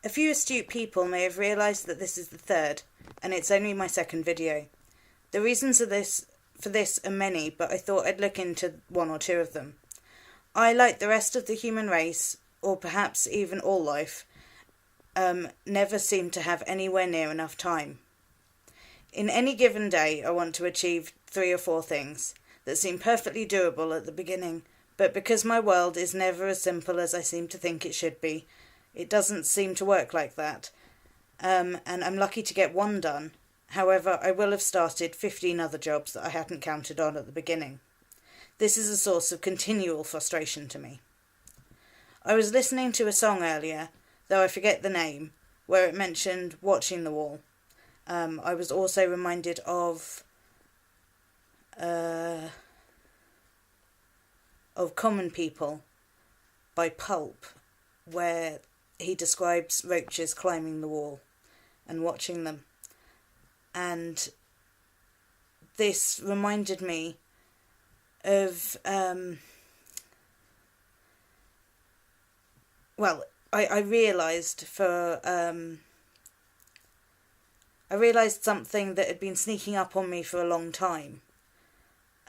A few astute people may have realised that this is the third, and it's only my second video. The reasons for this are many, but I thought I'd look into one or two of them. I, like the rest of the human race, or perhaps even all life, never seem to have anywhere near enough time. In any given day, I want to achieve 3 or 4 things that seem perfectly doable at the beginning, but because my world is never as simple as I seem to think it should be, it doesn't seem to work like that, and I'm lucky to get one done. However, I will have started 15 other jobs that I hadn't counted on at the beginning. This is a source of continual frustration to me. I was listening to a song earlier, though I forget the name, where it mentioned watching the wall. I was also reminded of Common People by Pulp, where he describes roaches climbing the wall and watching them. And this reminded me of, I realised something that had been sneaking up on me for a long time,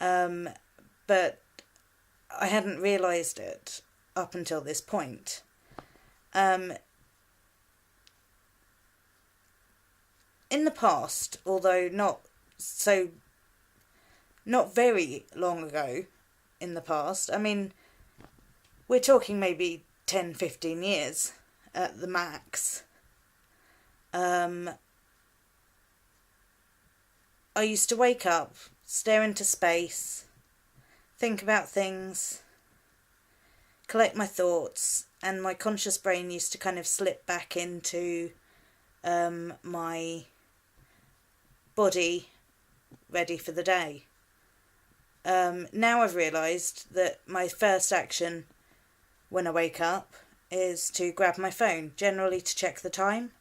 but I hadn't realised it up until this point. In the past, although not very long ago in the past, I mean, we're talking maybe 10, 15 years at the max, I used to wake up, stare into space, think about things, collect my thoughts, and my conscious brain used to kind of slip back into my body ready for the day. Now I've realised that my first action when I wake up is to grab my phone, generally to check the time,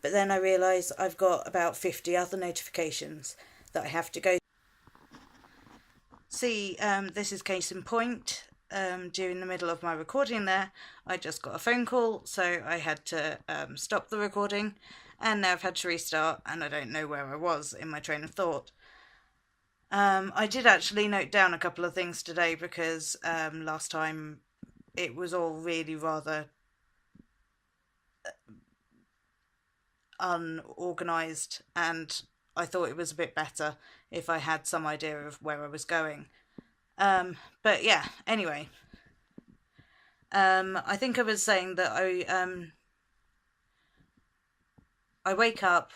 but then I realise I've got about 50 other notifications that I have to go. See, this is case in point. During the middle of my recording there, I just got a phone call, so I had to stop the recording, and now I've had to restart, and I don't know where I was in my train of thought. I did actually note down a couple of things today, because last time it was all really rather unorganised, and I thought it was a bit better if I had some idea of where I was going. But yeah, anyway, I think I was saying that I wake up,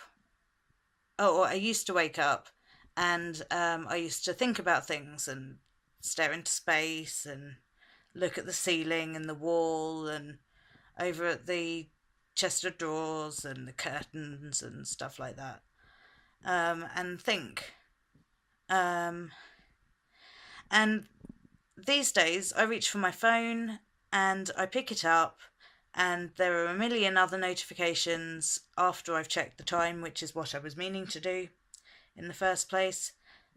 or I used to wake up, and I used to think about things and stare into space and look at the ceiling and the wall and over at the chest of drawers and the curtains and stuff like that, and think. And these days I reach for my phone and I pick it up, and there are a million other notifications after I've checked the time, which is what I was meaning to do in the first place.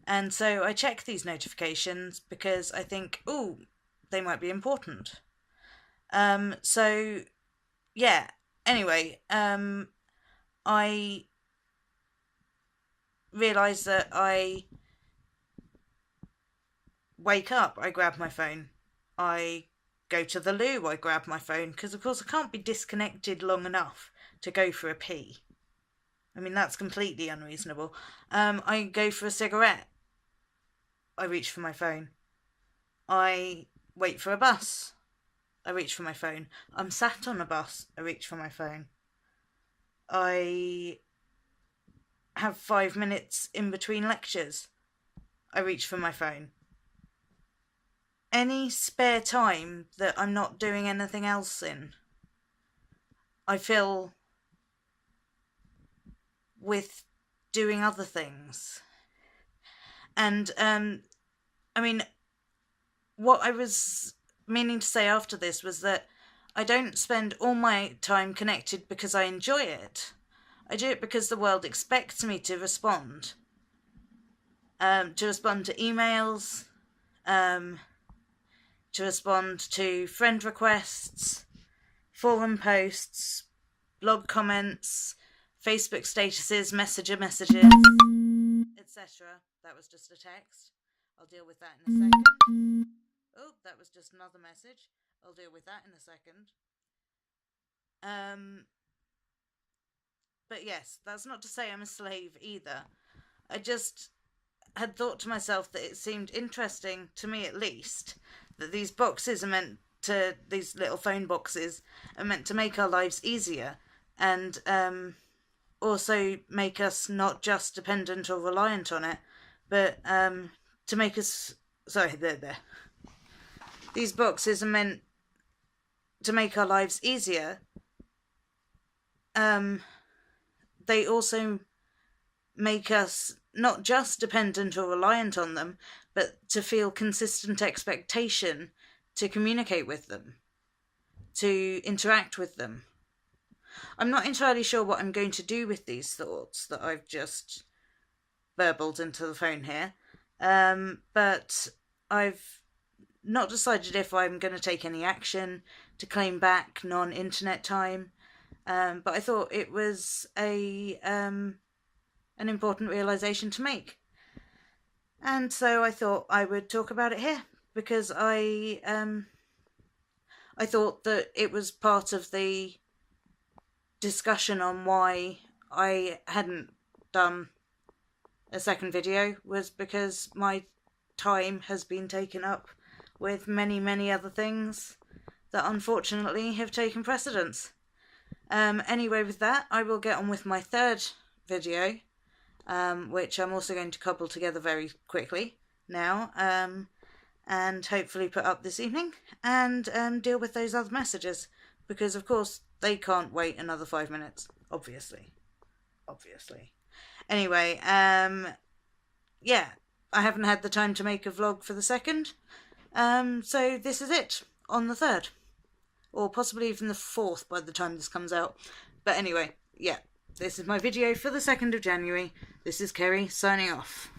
And so I check these notifications because I think, ooh, they might be important. So yeah, anyway, I realise that I wake up, I grab my phone. I go to the loo, I grab my phone, because of course I can't be disconnected long enough to go for a pee. I mean, that's completely unreasonable. I go for a cigarette, I reach for my phone. I wait for a bus, I reach for my phone. I'm sat on a bus, I reach for my phone. I have 5 minutes in between lectures, I reach for my phone. Any spare time that I'm not doing anything else in, I fill with doing other things. And I mean, what I was meaning to say after this was that I don't spend all my time connected because I enjoy it. I do it because the world expects me to respond. To respond to emails, to respond to friend requests, forum posts, blog comments, Facebook statuses, messenger messages, etc. That was just a text. I'll deal with that in a second. Oh, that was just another message. I'll deal with that in a second. But yes, that's not to say I'm a slave either. I just had thought to myself that it seemed interesting, to me at least, that these boxes are meant to, these little phone boxes are meant to make our lives easier and also make us not just dependent or reliant on it, but to make us, sorry, there. These boxes are meant to make our lives easier. They also make us not just dependent or reliant on them, but to feel consistent expectation to communicate with them, to interact with them. I'm not entirely sure what I'm going to do with these thoughts that I've just burbled into the phone here, but I've not decided if I'm going to take any action to claim back non-internet time, but I thought it was an important realisation to make. And so I thought I would talk about it here, because I thought that it was part of the discussion on why I hadn't done a second video, was because my time has been taken up with many, many other things that unfortunately have taken precedence. Anyway, with that, I will get on with my third video, which I'm also going to cobble together very quickly now, and hopefully put up this evening, and deal with those other messages, because of course they can't wait another 5 minutes, obviously. Anyway, yeah, I haven't had the time to make a vlog for the second, so this is it, on the third. Or possibly even the fourth by the time this comes out. But anyway, yeah, this is my video for the 2nd of January. This is Ceri, signing off.